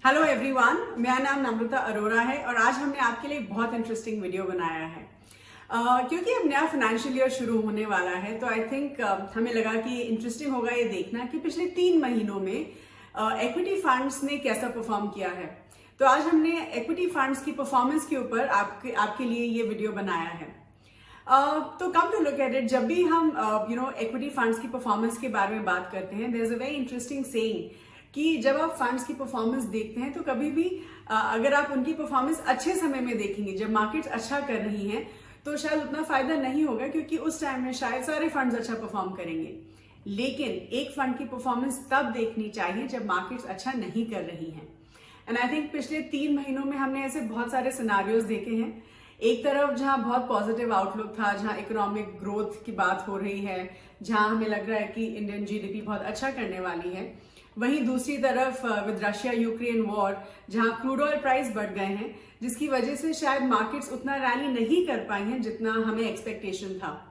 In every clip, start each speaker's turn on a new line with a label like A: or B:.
A: Hello everyone, मेरा नाम नम्रता अरोरा है और आज हमने आपके लिए एक बहुत इंटरेस्टिंग वीडियो बनाया है। क्योंकि अब नया फाइनेंशियल ईयर शुरू होने वाला है तो आई थिंक हमें लगा कि इंटरेस्टिंग होगा ये देखना कि पिछले 3 महीनों में इक्विटी फंड्स ने कैसा परफॉर्म किया है। तो आज हमने इक्विटी फंड्स की परफॉर्मेंस के ऊपर आपके लिए ये वीडियो बनाया है। तो come to look at it, जब भी हम इक्विटी फंड्स की परफॉर्मेंस के बारे में बात करते हैं, there is a very interesting saying कि जब आप फंड्स की परफॉर्मेंस देखते हैं तो कभी भी अगर आप उनकी परफॉर्मेंस अच्छे समय में देखेंगे, जब मार्केट्स अच्छा कर रही हैं, तो शायद उतना फायदा नहीं होगा क्योंकि उस टाइम में शायद सारे फंड्स अच्छा परफॉर्म करेंगे। लेकिन एक फंड की परफॉर्मेंस तब देखनी चाहिए जब मार्केट्स अच्छा नहीं कर रही हैं। एंड आई थिंक पिछले 3 महीनों में हमने ऐसे बहुत सारे सिनारियोज देखे हैं। एक तरफ जहां बहुत पॉजिटिव आउटलुक था, जहां इकोनॉमिक ग्रोथ की बात हो रही है, जहां हमें लग रहा है कि इंडियन जीडीपी बहुत अच्छा करने वाली है, वहीं दूसरी तरफ विद रशिया यूक्रेन वॉर जहां क्रूड ऑयल प्राइस बढ़ गए हैं, जिसकी वजह से शायद मार्केट्स उतना रैली नहीं कर पाई हैं जितना हमें एक्सपेक्टेशन था।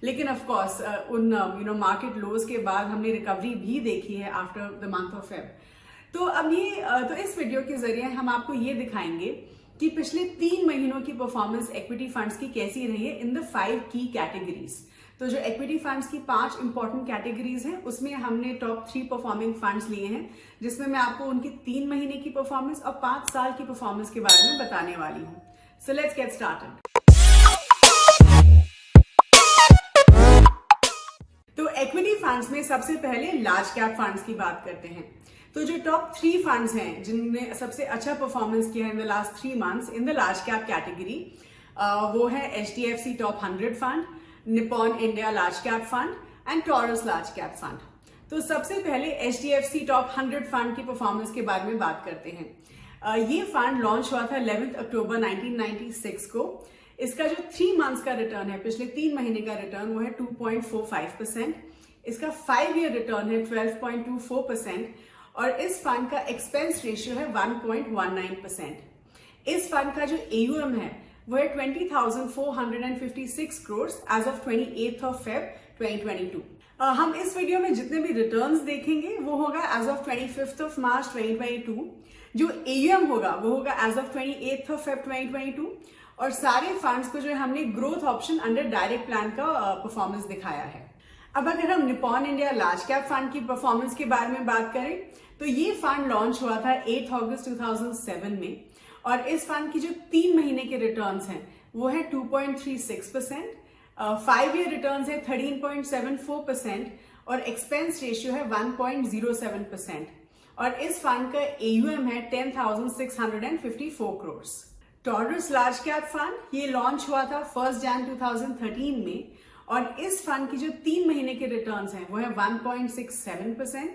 A: लेकिन ऑफ कोर्स उन मार्केट लोज के बाद हमने रिकवरी भी देखी है after the month of Feb. तो अब तो इस वीडियो के जरिए हम आपको ये दिखाएंगे कि पिछले 3 महीनों की परफॉर्मेंस इक्विटी फंड्स की कैसी रही है इन द 5 की कैटेगरीज। तो जो इक्विटी फंड्स की 5 इंपॉर्टेंट कैटेगरीज हैं, उसमें हमने टॉप 3 परफॉर्मिंग फंड्स लिए हैं, जिसमें मैं आपको उनकी 3 महीने की परफॉर्मेंस और 5 साल की परफॉर्मेंस के बारे में बताने वाली हूँ। So let's get started. तो इक्विटी फंड्स में सबसे पहले लार्ज कैप फंड्स की बात करते हैं। तो जो टॉप 3 फंड्स हैं जिनने सबसे अच्छा परफॉर्मेंस किया है in the last 3 months in the large cap category, वो है HDFC top 100 fund, Nippon India large cap fund and taurus large cap fund. तो सबसे पहले HDFC टॉप 100 फंड की परफॉर्मेंस के बारे में बात करते हैं। ये फंड लॉन्च हुआ था 11 अक्टूबर 1996 को। इसका जो 3 मंथ्स का रिटर्न है, पिछले 3 महीने का रिटर्न, वो है 2.45%। इसका 5 ईयर रिटर्न है 12.24% और इस फंड का एक्सपेंस रेशियो है 1.19%। इस फंड का जो AUM है वो है 20,456 crore as of 28th of Feb 2022। हम इस वीडियो में जितने भी रिटर्न्स देखेंगे वो होगा as of 25th of March 2022। जो AUM होगा वो होगा as of 28th of Feb 2022 और सारे फंड्स को जो है हमने growth option under direct plan का परफॉर्मेंस दिखाया है। अब अगर हम Nippon India large cap fund की परफॉर्मेंस के बारे में बात करें तो ये फंड लॉन्च हुआ था 8 अगस्त 2007 में और इस फंड की जो 3 महीने के रिटर्न्स हैं वो है 2.36%, 5 ईयर रिटर्न्स है 13.74% और एक्सपेंस रेशियो है 1.07% और इस फंड का AUM है 10,654 crore. Taurus large cap fund ये लॉन्च हुआ था 1 जनवरी 2013 में और इस फंड की जो 3 महीने के रिटर्न्स हैं वो है 1.67%,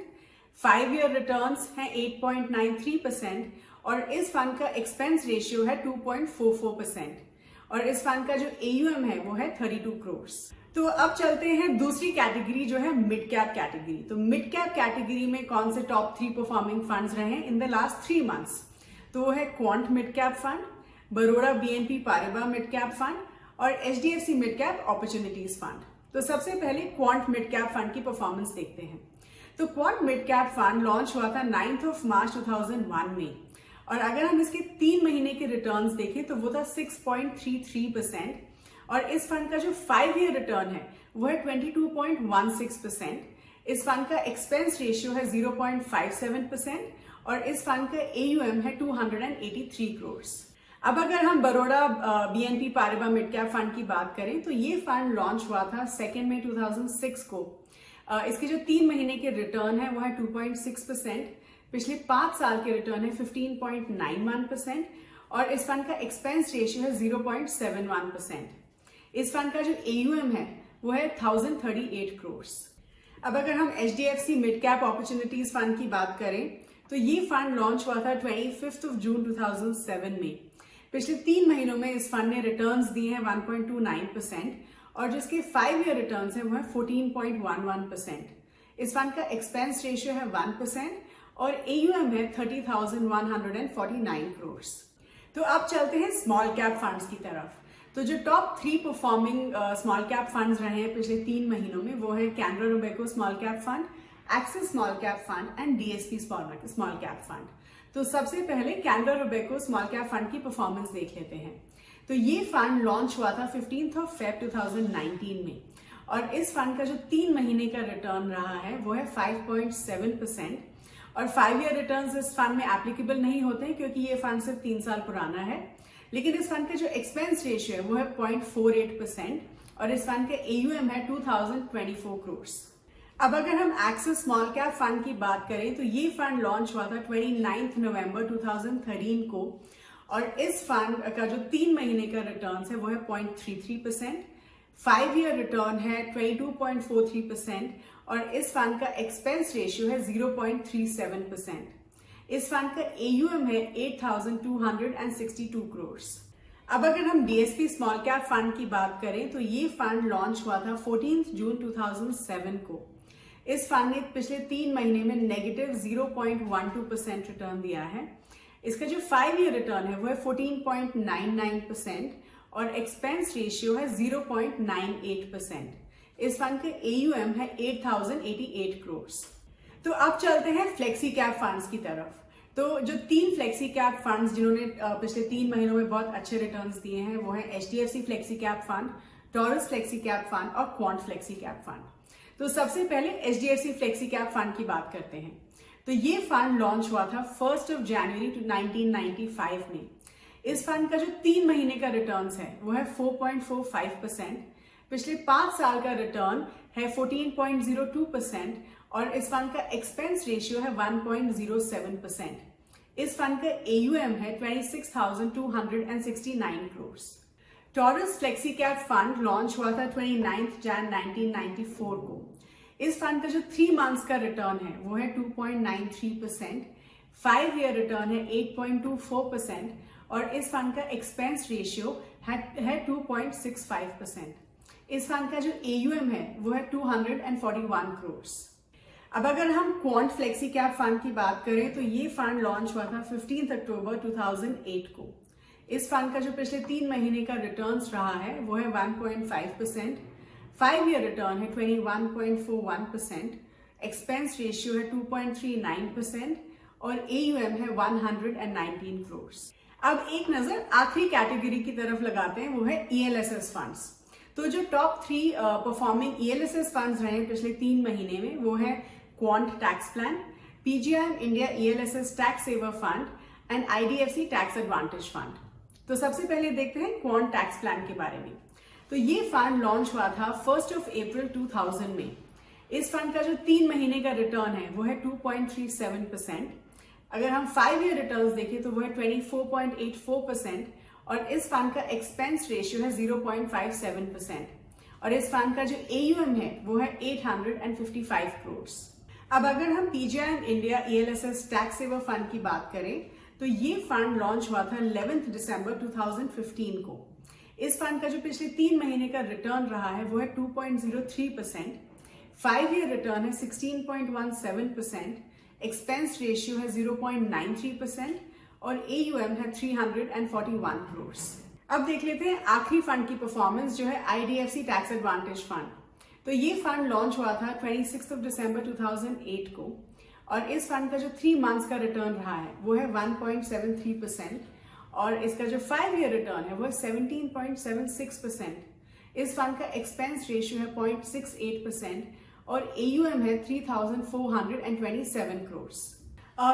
A: 5 ईयर रिटर्न्स हैं 8.93% और इस फंड का एक्सपेंस रेशियो है 2.44% और इस फंड का जो AUM है वो है 32 करोड़। तो अब चलते हैं दूसरी कैटेगरी जो है मिड कैप कैटेगरी। तो मिड कैप कैटेगरी में कौन से टॉप 3 परफॉर्मिंग फंड्स रहे इन द लास्ट 3 मंथ्स? तो वो है quant mid cap fund, Baroda BNP Paribas mid cap fund और HDFC mid cap opportunities fund. तो सबसे पहले क्वांट मिड कैप फंड की परफॉर्मेंस देखते हैं। तो quant mid cap fund launch हुआ था 9th of March 2001 में और अगर हम इसके 3 महीने के रिटर्न्स देखें तो वो था 6.33% और इस फंड का जो 5 ईयर रिटर्न है वो है 22.16%। इस फंड का एक्सपेंस रेशियो है 0.57% और इस फंड का AUM है 283 करोड़। अब अगर हम Baroda BNP Paribas mid cap fund की बात करें तो ये फंड लॉन्च हुआ था 2 मई 2006 को। इसके जो 3 महीने के रिटर्न है वो है 2.6%, पिछले 5 साल के रिटर्न है 15.91% और इस फंड का एक्सपेंस रेशियो है 0.71%। इस फंड का जो AUM है वो है 1038 करोड़। अब अगर हम HDFC mid cap opportunities fund की बात करें तो ये फंड लॉन्च हुआ था 25th of June 2007 में। पिछले 3 महीनों में इस फंड ने रिटर्न्स दिए हैं 1.29% और जिसके 5 ईयर रिटर्न्स हैं वो है 14.11%। इस फंड का एक्सपेंस रेशियो है 1% और AUM है 30,149 करोड़। तो अब चलते हैं स्मॉल कैप फंड्स की तरफ। तो जो top 3 performing small cap funds रहे हैं पिछले 3 महीनों में वो है Canara Robeco small cap fund, axis small cap fund and DSP small cap fund. तो सबसे पहले Canara Robeco small cap fund की परफॉर्मेंस देख लेते हैं। तो ये फंड लॉन्च हुआ था 15 Feb 2019 में और इस फंड का जो 3 महीने का रिटर्न रहा है वो है 5.7% और 5 ईयर रिटर्न्स इस फंड में एप्लीकेबल नहीं होते हैं क्योंकि ये फंड सिर्फ 3 साल पुराना है। लेकिन इस फंड का जो एक्सपेंस रेशियो है वो है 0.48% और इस फंड का AUM है 2024 करोड़। अब अगर हम एक्सिस स्मॉल कैप फंड की बात करें तो ये फंड लॉन्च हुआ था 29 नवंबर 2013 को और इस फंड का जो 3 महीने का रिटर्न है वो है 0.33%, 5 ईयर रिटर्न है 22.43% और इस फंड का एक्सपेंस रेशियो है 0.37%। इस फंड का AUM है 8,262 करोड़। अब अगर हम DSP स्मॉल कैप फंड की बात करें तो ये फंड लॉन्च हुआ था 14 जून 2007 को। इस फंड ने पिछले 3 महीने में नेगेटिव 0.12% रिटर्न दिया है। इसका जो 5 ईयर रिटर्न है वो है 14.99% और एक्सपेंस रेशियो है 0.98%। इस फंड का AUM है 8,088 करोड़। तो अब चलते हैं फ्लेक्सी कैप फंड्स की तरफ। तो जो 3 फ्लेक्सी कैप फंड्स जिन्होंने पिछले 3 महीनों में बहुत अच्छे रिटर्न्स दिए हैं वो है HDFC flexi cap fund, taurus flexi cap fund और क्वांट फ्लेक्सी कैप फंड। तो सबसे पहले HDFC फ्लेक्सी कैप फंड की बात करते हैं। तो ये फंड लॉन्च हुआ था 1 जनवरी 1995 में। इस फंड का जो 3 महीने का रिटर्न है वो है 4.45%, पिछले 5 साल का रिटर्न है 14.02% और इस फंड का एक्सपेंस रेशियो है 1.07%। इस फंड का AUM है 26,269 crore. Taurus flexi cap fund launch हुआ था 29 जन 1994 को। इस फंड का जो 3 मंथ्स का रिटर्न है वो है 2.93%, 5 ईयर रिटर्न है 8.24% और इस फंड का एक्सपेंस रेशियो है 2.65%। इस फंड का जो AUM है वो है 241 करोड़। अब अगर हम क्वांट फ्लेक्सी कैप फंड की बात करें तो ये फंड लॉन्च हुआ था 15 अक्टूबर 2008 को। इस फंड का जो पिछले 3 महीने का रिटर्न्स रहा है वो है 1.5%, 5 ईयर रिटर्न है 21.41%, एक्सपेंस रेशियो है 2.39% और AUM है 119 करोड़। अब एक नजर आखिरी कैटेगरी की तरफ लगाते हैं वो है ELSS फंड्स। तो जो टॉप 3 परफॉर्मिंग ELSS फंड्स रहे पिछले 3 महीने में वो है quant tax plan, PGIM India ELSS tax saver fund and IDFC tax advantage fund. तो सबसे पहले देखते हैं क्वांट टैक्स प्लान के बारे में। तो ये फंड लॉन्च हुआ था 1 अप्रैल 2000 में। इस फंड का जो 3 महीने का रिटर्न है वो है 2.37%। अगर हम 5 ईयर रिटर्न्स देखें तो वो है 24.84% और इस फंड का एक्सपेंस रेशियो है 0.57% और इस फंड का जो AUM है वो है 855 करोड़। अब अगर हम PGIM India ELSS tax saver fund की बात करें तो ये फंड लॉन्च हुआ था 11 दिसंबर 2015 को। इस फंड का जो पिछले 3 महीने का रिटर्न रहा है वो है 2.03%, 5 ईयर रिटर्न है 16.17%, एक्सपेंस रेशियो है 0.93% और AUM है 341 करोड़। अब देख लेते हैं आखिरी फंड की परफॉर्मेंस जो है IDFC टैक्स एडवांटेज फंड। तो ये फंड लॉन्च हुआ था 26 दिसंबर 2008 को और इस फंड का जो 3 मंथ्स का रिटर्न रहा है वो है 1.73% और इसका जो 5 ईयर रिटर्न है वो है 17.76%। इस फंड का एक्सपेंस रेशियो है 0.68% और AUM है 3,427 करोड़।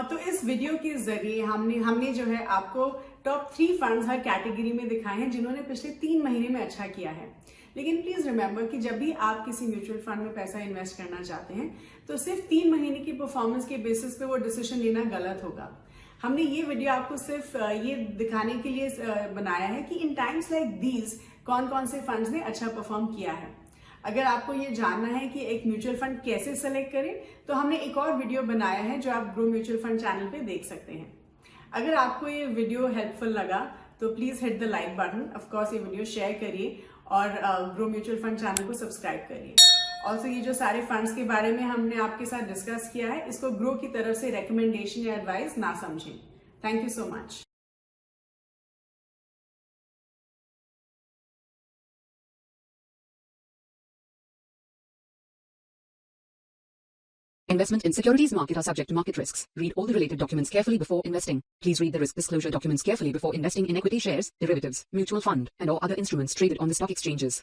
A: तो इस वीडियो के जरिए हमने जो है आपको टॉप 3 फंड्स हर कैटेगरी में दिखाए हैं जिन्होंने पिछले 3 महीने में अच्छा किया है। लेकिन प्लीज रिमेंबर कि जब भी आप किसी म्यूचुअल फंड में पैसा इन्वेस्ट करना चाहते हैं तो सिर्फ 3 महीने की परफॉर्मेंस के बेसिस पे वो डिसीजन लेना गलत होगा। हमने ये वीडियो आपको सिर्फ ये दिखाने के लिए बनाया है कि इन टाइम्स लाइक दीज कौन कौन से फंड्स ने अच्छा परफॉर्म किया है। अगर आपको ये जानना है कि एक म्यूचुअल फंड कैसे सेलेक्ट करें तो हमने एक और वीडियो बनाया है जो आप ग्रो म्यूचुअल फंड चैनल पे देख सकते हैं। अगर आपको ये वीडियो हेल्पफुल लगा तो please hit the like button, of course ये वीडियो शेयर करिए और ग्रो म्यूचुअल फंड चैनल को सब्सक्राइब करिए। ऑल्सो ये जो सारे फंड्स के बारे में हमने आपके साथ डिस्कस किया है इसको ग्रो की तरफ से रिकमेंडेशन या एडवाइस ना समझें। Thank you so much.
B: Investment in securities market are subject to market risks. Read all the related documents carefully before investing. Please read the risk disclosure documents carefully before investing in equity shares, derivatives, mutual fund, and or other instruments traded on the stock exchanges.